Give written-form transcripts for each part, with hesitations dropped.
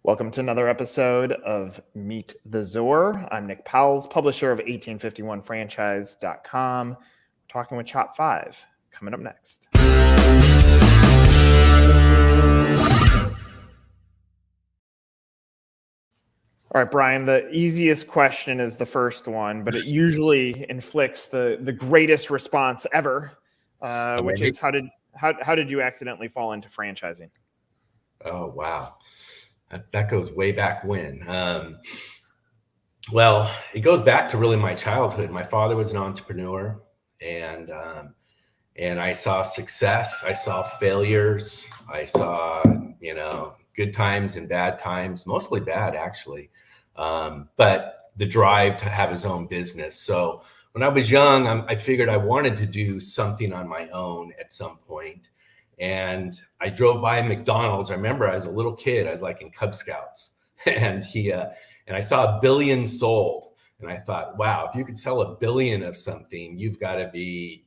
Welcome to another episode of Meet the Zor. I'm Nick Powills, publisher of 1851franchise.com. Talking with CHOP5 coming up next. All right, Brian, the easiest question is the first one, but it usually inflicts the greatest response ever, which is how did you accidentally fall into franchising? Oh, wow. That goes way back when. Well, it goes back to really my childhood. My father was an entrepreneur, and I saw success. I saw failures. I saw, good times and bad times, mostly bad, actually. But the drive to have his own business. So when I was young, I figured I wanted to do something on my own at some point. And I drove by McDonald's. I remember as a little kid, I was like in Cub Scouts, and I saw 1 billion sold. And I thought, wow, if you could sell 1 billion of something, you've got to be,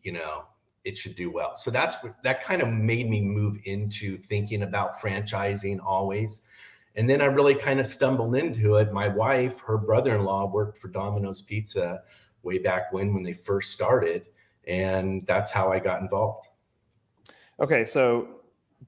it should do well. So that kind of made me move into thinking about franchising always. And then I really kind of stumbled into it. My wife, her brother-in-law worked for Domino's Pizza way back when they first started. And that's how I got involved. Okay, so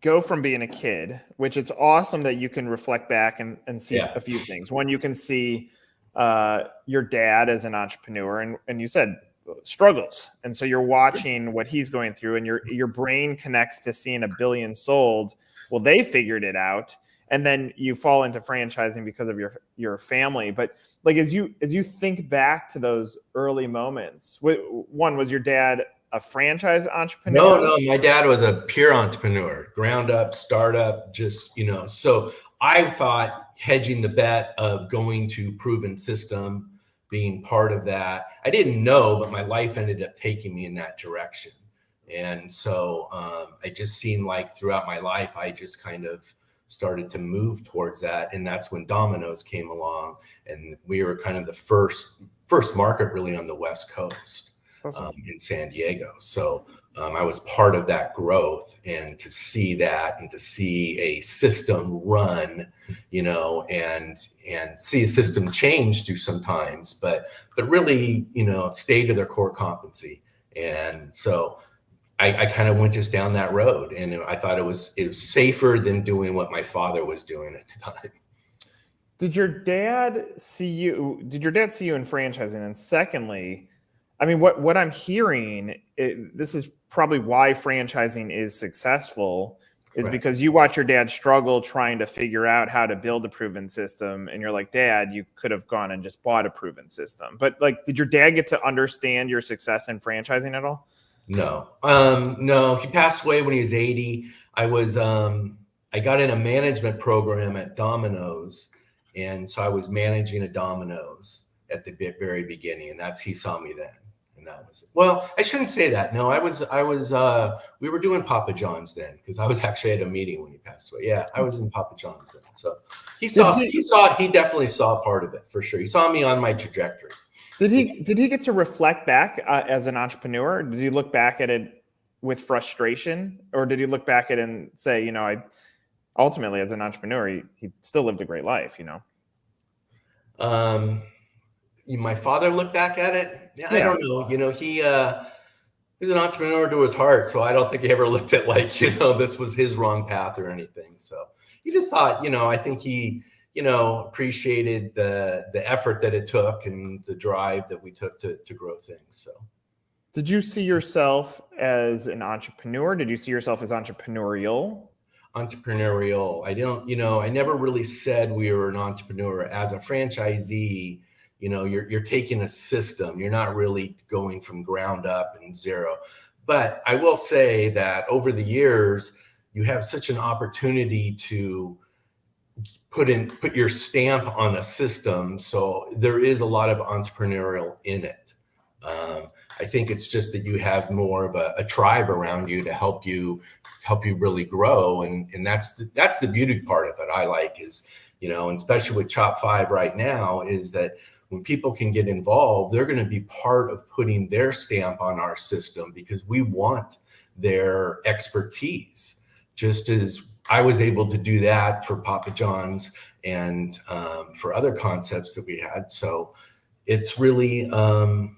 go from being a kid, which it's awesome that you can reflect back and see a few things. One, you can see your dad as an entrepreneur, and you said struggles. And so you're watching what he's going through, and your brain connects to seeing 1 billion sold. Well, they figured it out. And then you fall into franchising because of your family. But like as you think back to those early moments, one, was your dad a franchise entrepreneur? No, my dad was a pure entrepreneur, ground up, startup, just, so I thought hedging the bet of going to proven system, being part of that. I didn't know, but my life ended up taking me in that direction. And so it just seemed like throughout my life, I just kind of started to move towards that. And that's when Domino's came along, and we were kind of the first market really on the West Coast. In San Diego. So I was part of that growth, and to see that and to see a system run, and see a system change through sometimes, but really, stay to their core competency. And so I kind of went just down that road, and I thought it was safer than doing what my father was doing at the time. Did your dad see you in franchising? And secondly, I mean, what I'm hearing, this is probably why franchising is successful, is because you watch your dad struggle trying to figure out how to build a proven system. And you're like, Dad, you could have gone and just bought a proven system. But like, did your dad get to understand your success in franchising at all? No, he passed away when he was 80. I got in a management program at Domino's. And so I was managing a Domino's at the very beginning, and he saw me then. And that was it. Well, I shouldn't say that. No, we were doing Papa John's then, because I was actually at a meeting when he passed away. Yeah, I was in Papa John's then. So he definitely saw part of it for sure. He saw me on my trajectory. Did he get to reflect back as an entrepreneur? Did he look back at it with frustration, or did he look back at it and say, I ultimately as an entrepreneur, he still lived a great life, My father looked back at it. Yeah, I don't know. He was an entrepreneur to his heart. So I don't think he ever looked at this was his wrong path or anything. So he just thought, I think he, appreciated the effort that it took and the drive that we took to grow things. So did you see yourself as an entrepreneur? Did you see yourself as entrepreneurial? Entrepreneurial. I don't, I never really said we were an entrepreneur. As a franchisee, you're taking a system. You're not really going from ground up and zero. But I will say that over the years, you have such an opportunity to put your stamp on a system. So there is a lot of entrepreneurial in it. I think it's just that you have more of a tribe around you to help you really grow. And that's the beauty part of it. I like is, and especially with CHOP5 right now, is that when people can get involved, they're going to be part of putting their stamp on our system, because we want their expertise, just as I was able to do that for Papa John's and for other concepts that we had. So it's really, I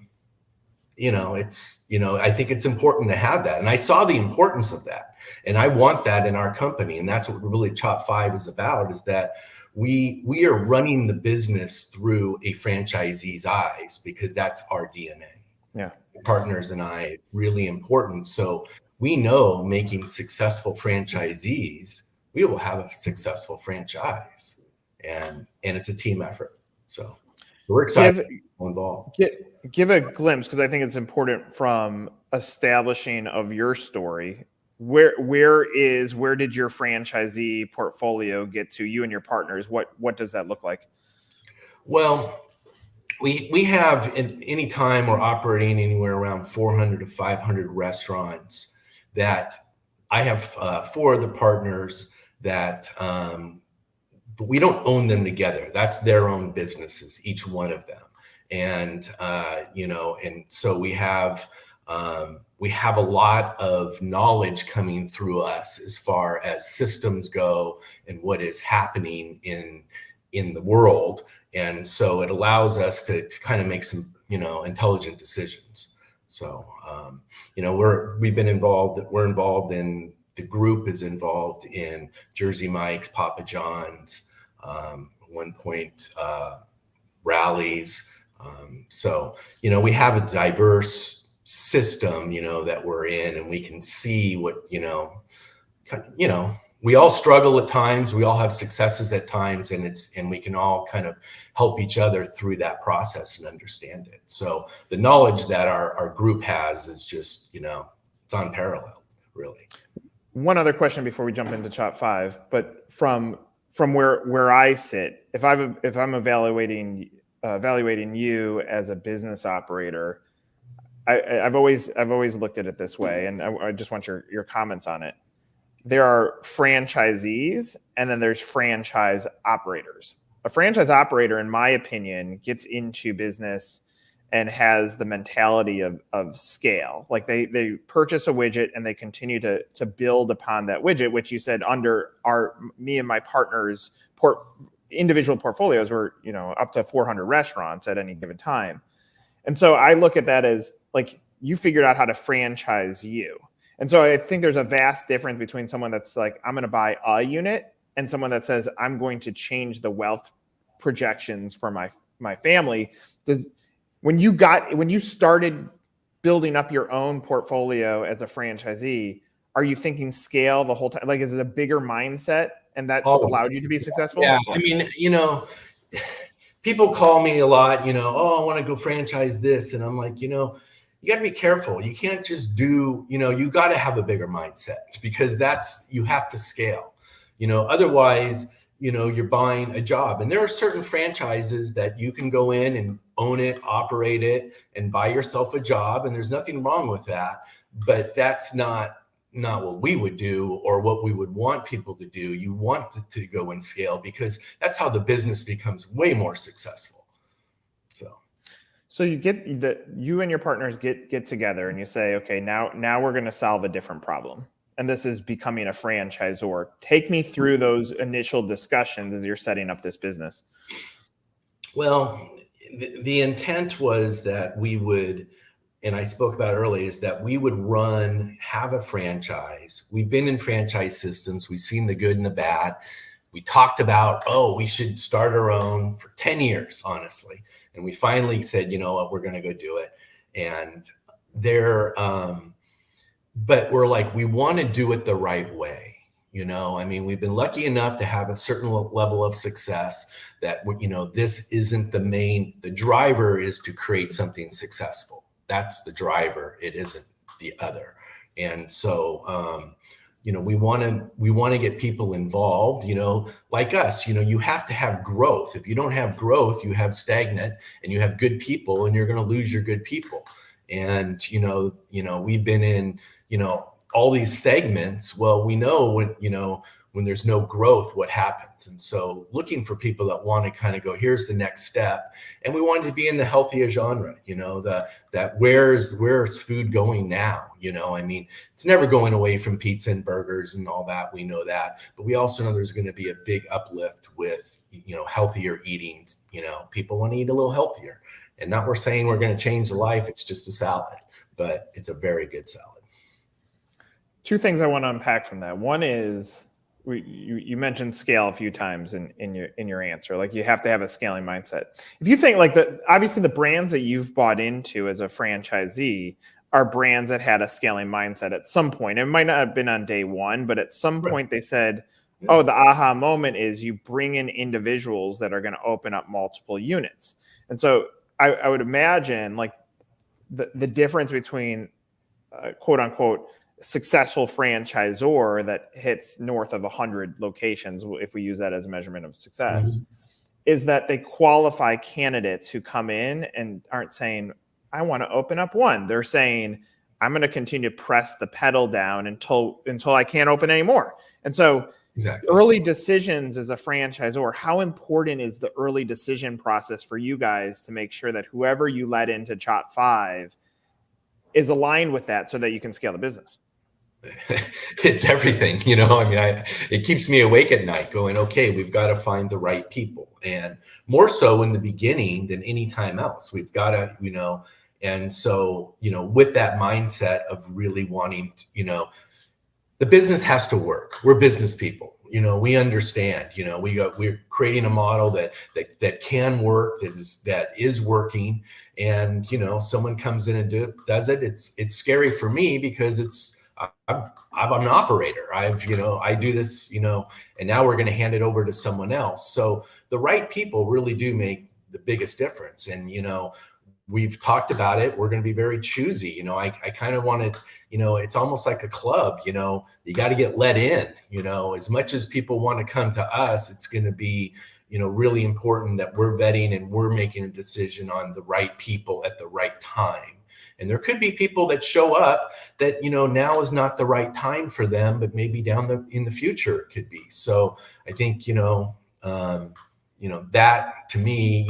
think it's important to have that. And I saw the importance of that. And I want that in our company. And that's what really CHOP5 is about, is that we are running the business through a franchisee's eyes, because that's our DNA. Yeah. Partners and I, really important. So we know, making successful franchisees, we will have a successful franchise, and it's a team effort. So we're excited to be involved. Give a glimpse, because I think it's important, from establishing of your story. Where did your franchisee portfolio get to, you and your partners? What does that look like? Well, we have, at any time, we're operating anywhere around 400 to 500 restaurants. That I have 4 other partners that, but we don't own them together. That's their own businesses, each one of them. And, and so we have a lot of knowledge coming through us as far as systems go and what is happening in the world. And so it allows us to kind of make some, intelligent decisions. So, we're involved in, the group is involved in Jersey Mike's, Papa John's, one point, Rallies. So, we have a diverse system, that we're in, and we can see what, we all struggle at times. We all have successes at times, and we can all kind of help each other through that process and understand it. So the knowledge that our group has is just, it's unparalleled, really. One other question before we jump into CHOP5, but from where I sit, if I'm evaluating you as a business operator, I've always looked at it this way, and I just want your comments on it. There are franchisees, and then there's franchise operators. A franchise operator, in my opinion, gets into business and has the mentality of scale. Like they purchase a widget and they continue to build upon that widget, which you said under me and my partners' individual portfolios were, up to 400 restaurants at any given time. And so I look at that as like, you figured out how to franchise you. And so I think there's a vast difference between someone that's like, I'm going to buy a unit, and someone that says, I'm going to change the wealth projections for my family. When you started building up your own portfolio as a franchisee, are you thinking scale the whole time? Like, is it a bigger mindset, and that's allowed you to be successful? Yeah. I mean, people call me a lot, oh, I want to go franchise this. And I'm like, you got to be careful. You can't just do, you got to have a bigger mindset, because you have to scale, otherwise, you're buying a job. And there are certain franchises that you can go in and own it, operate it, and buy yourself a job. And there's nothing wrong with that, but that's not what we would do, or what we would want people to do. You want to go and scale, because that's how the business becomes way more successful. So you and your partners get together and you say, okay, now we're going to solve a different problem. And this is becoming a franchisor. Take me through those initial discussions as you're setting up this business. Well, the intent was that we would, and I spoke about it earlier, is that we would have a franchise. We've been in franchise systems. We've seen the good and the bad. We talked about, we should start our own for 10 years, honestly. And we finally said, you know what, we're going to go do it. And but we're like, we want to do it the right way. We've been lucky enough to have a certain level of success that, this isn't the driver is to create something successful. That's the driver. It isn't the other. And so, we want to get people involved, like us, you have to have growth. If you don't have growth, you have stagnant, and you have good people, and you're going to lose your good people. And, we've been in, all these segments. Well, we know when there's no growth, what happens. And so looking for people that want to kind of go, here's the next step. And we wanted to be in the healthier genre, where's food going now? It's never going away from pizza and burgers and all that. We know that, but we also know there's going to be a big uplift with, healthier eating. People want to eat a little healthier, and not we're saying we're going to change the life. It's just a salad, but it's a very good salad. Two things I want to unpack from that. One is you mentioned scale a few times in your answer. Like, you have to have a scaling mindset. If you think like obviously the brands that you've bought into as a franchisee are brands that had a scaling mindset at some point. It might not have been on day one, but at some point they said, oh, the aha moment is you bring in individuals that are going to open up multiple units. And so I would imagine like the difference between quote unquote successful franchisor that hits north of 100 locations, if we use that as a measurement of success, is that they qualify candidates who come in and aren't saying, I want to open up one. They're saying, I'm going to continue to press the pedal down until I can't open anymore. And so early decisions as a franchisor, how important is the early decision process for you guys to make sure that whoever you let into CHOP5 is aligned with that so that you can scale the business? It's everything, it keeps me awake at night going, okay, we've got to find the right people, and more so in the beginning than any time else. We've got to, and so, with that mindset of really wanting to, the business has to work. We're business people, we understand, we're creating a model that can work, that is working. And, someone comes in and does it. It's scary for me because I'm an operator. I do this, and now we're going to hand it over to someone else. So the right people really do make the biggest difference. And, we've talked about it. We're going to be very choosy. I kind of want to, it's almost like a club, you got to get let in, as much as people want to come to us, it's going to be, really important that we're vetting and we're making a decision on the right people at the right time. And there could be people that show up that, now is not the right time for them, but maybe in the future it could be. So I think, that to me,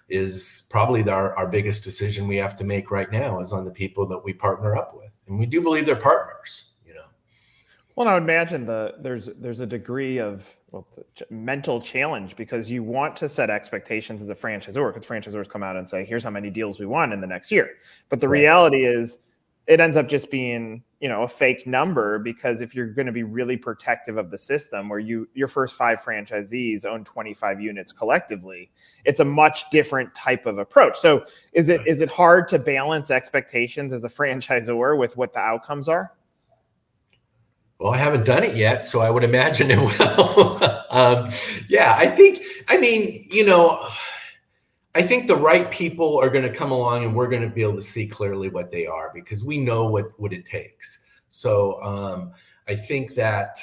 is probably our biggest decision we have to make right now is on the people that we partner up with. And we do believe they're partners, Well, I would imagine there's a degree of mental challenge because you want to set expectations as a franchisor, because franchisors come out and say, here's how many deals we want in the next year. But the reality is it ends up just being, a fake number, because if you're going to be really protective of the system where your first 5 franchisees own 25 units collectively, it's a much different type of approach. So is it hard to balance expectations as a franchisor with what the outcomes are? Well, I haven't done it yet, so I would imagine it will. I think the right people are going to come along and we're going to be able to see clearly what they are, because we know what it takes. So I think that,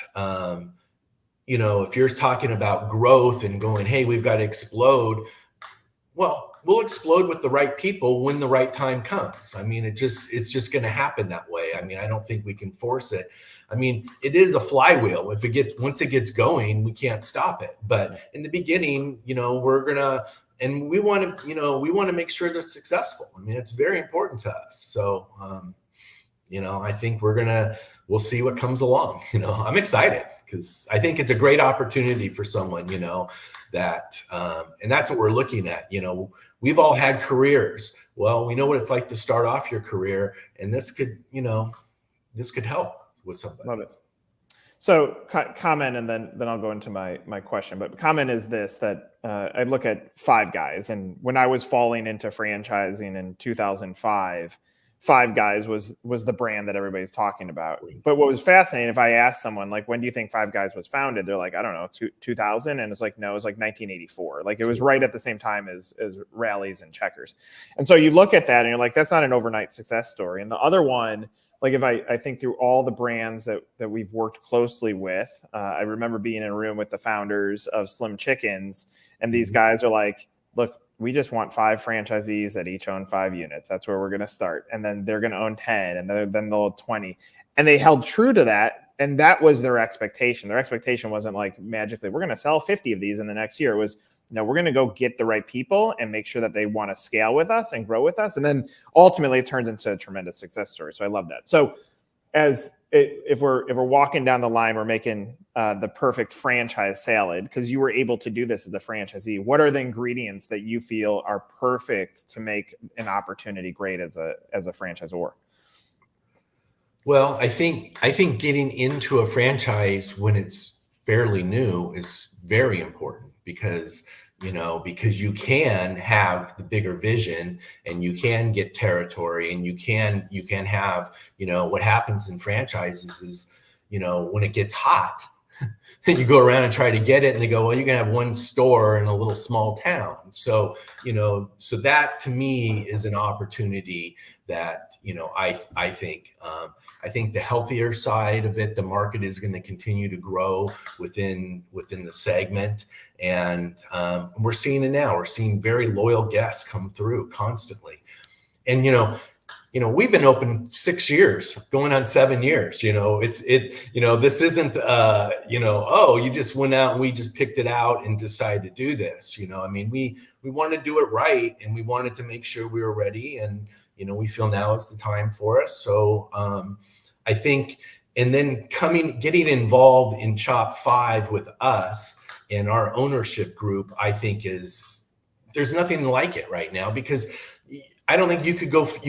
if you're talking about growth and going, hey, we've got to explode, well, we'll explode with the right people when the right time comes. It's just going to happen that way. I don't think we can force it. It is a flywheel. Once it gets going, we can't stop it. But in the beginning, we're gonna, and we want to make sure they're successful. It's very important to us. So, I think we'll see what comes along. I'm excited because I think it's a great opportunity for someone, that, and that's what we're looking at. We've all had careers. Well, we know what it's like to start off your career, and this could help with somebody. Love it. So comment, and then I'll go into my question. But comment is this, that I look at Five Guys, and when I was falling into franchising in 2005, Five Guys was the brand that everybody's talking about. But what was fascinating, if I asked someone, like, when do you think Five Guys was founded? They're like, I don't know, 2000. And it's like, no, it was like 1984. Like, it was right at the same time as Rallies and Checkers. And so you look at that and you're like, that's not an overnight success story. And the other one, like, if I think through all the brands that we've worked closely with, I remember being in a room with the founders of Slim Chickens, and these guys are like, look, we just want 5 franchisees that each own 5 units. That's where we're going to start. And then they're going to own 10, and then they'll own 20. And they held true to that. And that was their expectation. Their expectation wasn't like magically, we're going to sell 50 of these in the next year. It was, no, we're going to go get the right people and make sure that they want to scale with us and grow with us. And then ultimately it turns into a tremendous success story. So I love that. So if we're walking down the line, we're making the perfect franchise salad because you were able to do this as a franchisee. What are the ingredients that you feel are perfect to make an opportunity great as a franchisor? Well, I think getting into a franchise when it's fairly new is very important because you can have the bigger vision and you can get territory and you can have, what happens in franchises is, when it gets hot, you go around and try to get it and they go, well, you're gonna have one store in a little small town. So, so that to me is an opportunity that, I think the healthier side of it, the market is going to continue to grow within the segment. And we're seeing it now. We're seeing very loyal guests come through constantly. And, we've been open 6 years, going on 7 years. This isn't, oh, you just went out and we just picked it out and decided to do this. We want to do it right, and we wanted to make sure we were ready. And, we feel now is the time for us. So I think, and then getting involved in CHOP5 with us and our ownership group, I think there's nothing like it right now, because I don't think you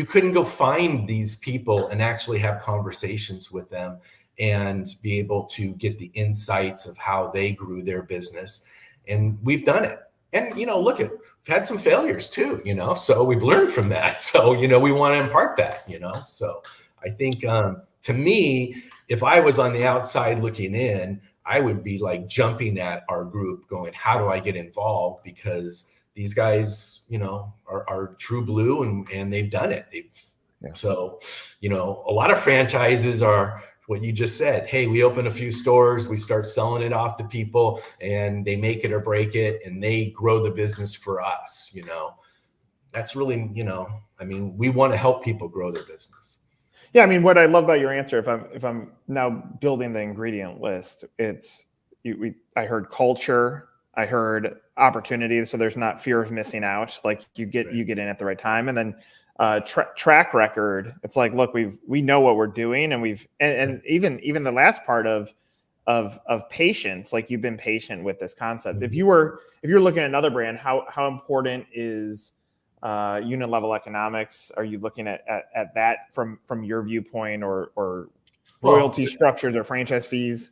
couldn't go find these people and actually have conversations with them and be able to get the insights of how they grew their business. And we've done it. And, look, we've had some failures too, so we've learned from that. So, we want to impart that, so I think, to me, if I was on the outside looking in, I would be like jumping at our group going, how do I get involved? Because these guys, are true blue and they've done it. So, a lot of franchises are what you just said. Hey, we open a few stores, we start selling it off to people and they make it or break it and they grow the business for us. That's really, we want to help people grow their business. Yeah, what I love about your answer, if I'm now building the ingredient list, I heard culture, I heard opportunity, so there's not fear of missing out. Like you get in at the right time, and then track record. It's like, look, we know what we're doing, and even the last part of patience. Like you've been patient with this concept. Mm-hmm. If you're looking at another brand, how important is unit level economics? Are you looking at that from your viewpoint, or royalty structures or franchise fees?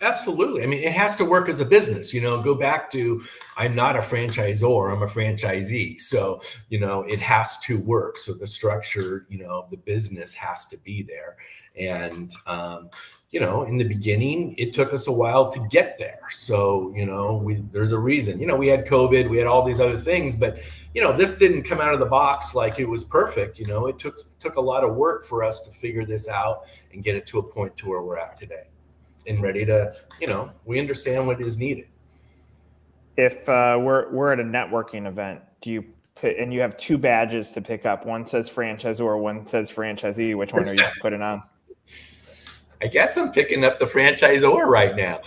Absolutely. It has to work as a business, go back to, I'm not a franchisor, I'm a franchisee. So, it has to work. So the structure, of the business has to be there. And, in the beginning, it took us a while to get there. So, there's a reason, we had COVID, we had all these other things, but, this didn't come out of the box like it was perfect. It took a lot of work for us to figure this out and get it to a point to where we're at today. And ready to, we understand what is needed. If we're at a networking event, and you have two badges to pick up, one says franchisor, one says franchisee, which one are you putting on? I guess I'm picking up the franchisor right now.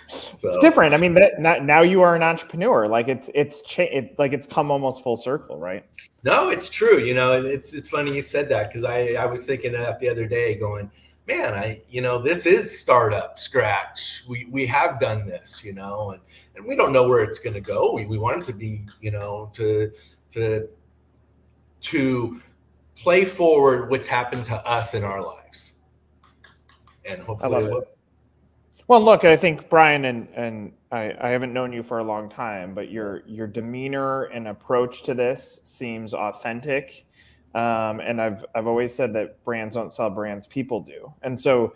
So. It's different. Now you are an entrepreneur. Like it's come almost full circle, right? No, it's true. It's funny you said that, because I was thinking that the other day, going, man, this is startup scratch. We have done this, and we don't know where it's going to go. We want it to be, to play forward what's happened to us in our lives, and hopefully. Well, look, I think Brian and I haven't known you for a long time, but your demeanor and approach to this seems authentic. And I've always said that brands don't sell brands, people do. And so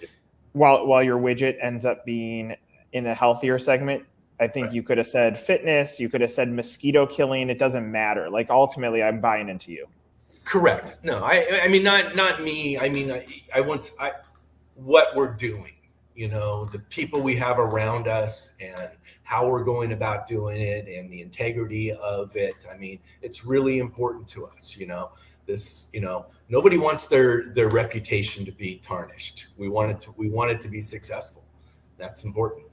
while your widget ends up being in a healthier segment, I think you could have said fitness, you could have said mosquito killing. It doesn't matter. Like ultimately I'm buying into you. Correct. No, not me. What we're doing, the people we have around us and how we're going about doing it and the integrity of it. It's really important to us, This, nobody wants their reputation to be tarnished. We want it to be successful. That's important.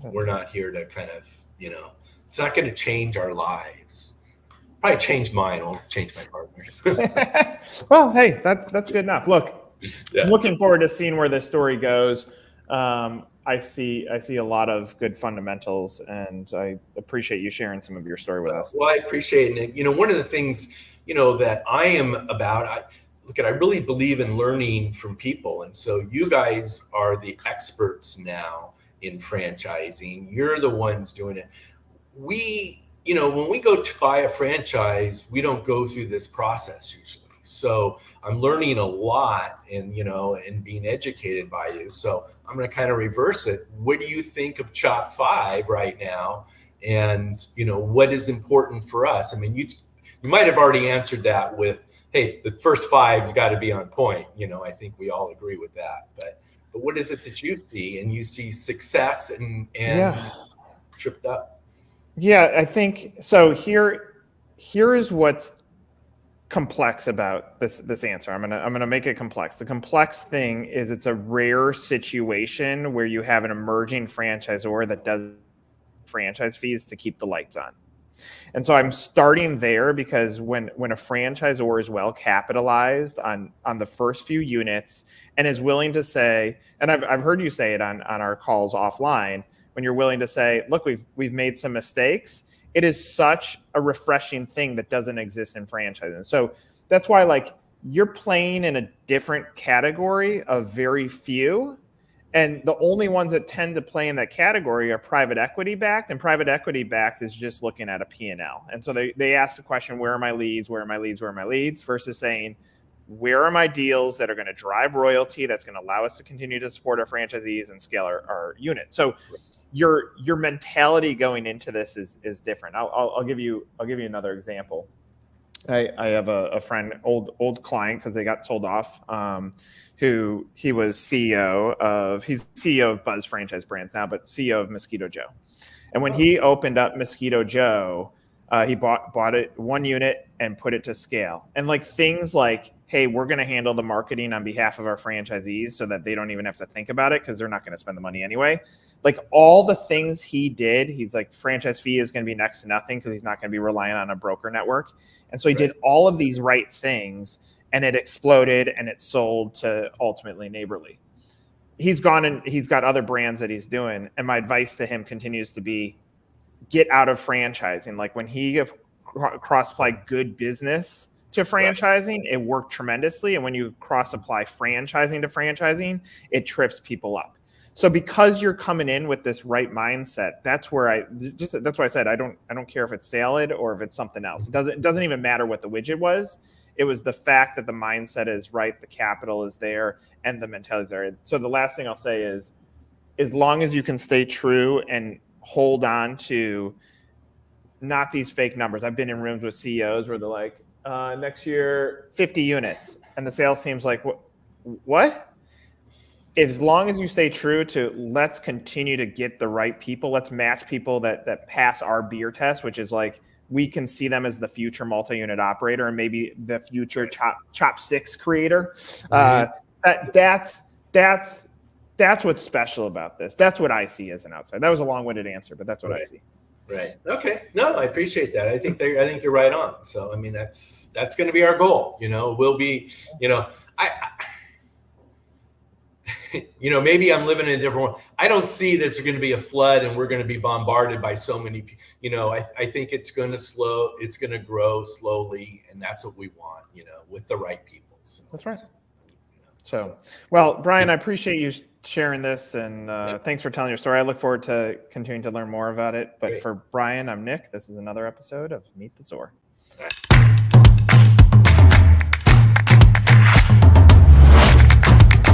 We're not here to kind of, it's not going to change our lives. probably change mine. Won't change my partners. Well, hey, that's good enough. Look, Yeah. I'm looking forward to seeing where this story goes. I see a lot of good fundamentals, and I appreciate you sharing some of your story with us. Well, I appreciate it, Nick. One of the things, that I am about, I really believe in learning from people. And so you guys are the experts now in franchising. You're the ones doing it. When we go to buy a franchise, we don't go through this process usually. So I'm learning a lot and being educated by you. So I'm going to kind of reverse it. What do you think of CHOP5 right now? And, what is important for us? I mean, you might have already answered that with, hey, the first 5's got to be on point. I think we all agree with that. But what is it that you see? And you see success and tripped up? Yeah, I think so. Here is what's complex about this answer. I'm gonna make it complex. The complex thing is it's a rare situation where you have an emerging franchisor that does franchise fees to keep the lights on. And so I'm starting there because when a franchisor is well capitalized on the first few units and is willing to say, and I've heard you say it on our calls offline, when you're willing to say, look, we've made some mistakes, it is such a refreshing thing that doesn't exist in franchising. So that's why you're playing in a different category of very few. And the only ones that tend to play in that category are private equity backed, and private equity backed is just looking at a P&L. And so they ask the question, where are my leads? Where are my leads? Where are my leads? Versus saying, where are my deals that are going to drive royalty, that's going to allow us to continue to support our franchisees and scale our unit. So your mentality going into this is different. I'll give you another example. I have a friend, old client, because they got sold off, who he was CEO of Buzz Franchise Brands now, but CEO of Mosquito Joe. And when he opened up Mosquito Joe, he bought it 1 unit and put it to scale. And things like, hey, we're going to handle the marketing on behalf of our franchisees so that they don't even have to think about it because they're not going to spend the money anyway. All the things he did, he's franchise fee is going to be next to nothing because he's not going to be relying on a broker network. And so he did all of these right things, and it exploded, and it sold to ultimately Neighborly. He's gone and he's got other brands that he's doing. And my advice to him continues to be, get out of franchising. When he cross-applied good business to franchising, it worked tremendously. And when you cross-apply franchising to franchising, it trips people up. So because you're coming in with this right mindset, that's why I said I don't care if it's salad or if it's something else. It doesn't even matter what the widget was. It was the fact that the mindset is right, the capital is there, and the mentality is there. So the last thing I'll say is, as long as you can stay true and hold on to not these fake numbers. I've been in rooms with CEOs where they're like, next year, 50 units. And the sales team's like, what? As long as you stay true to, let's continue to get the right people. Let's match people that pass our beer test, which is we can see them as the future multi-unit operator and maybe the future CHOP6 creator. That's what's special about this. That's what I see as an outsider. That was a long-winded answer, but that's what I see. Right. Okay. No, I appreciate that. I think you're right on. So, I mean, that's going to be our goal. We'll be, maybe I'm living in a different world. I don't see that there's going to be a flood and we're going to be bombarded by so many people. I think it's going to grow slowly, and that's what we want, with the right people. So, that's right. So, well, Brian, I appreciate you sharing this, and thanks for telling your story. I look forward to continuing to learn more about it. But for Brian, I'm Nick. This is another episode of Meet the Zor.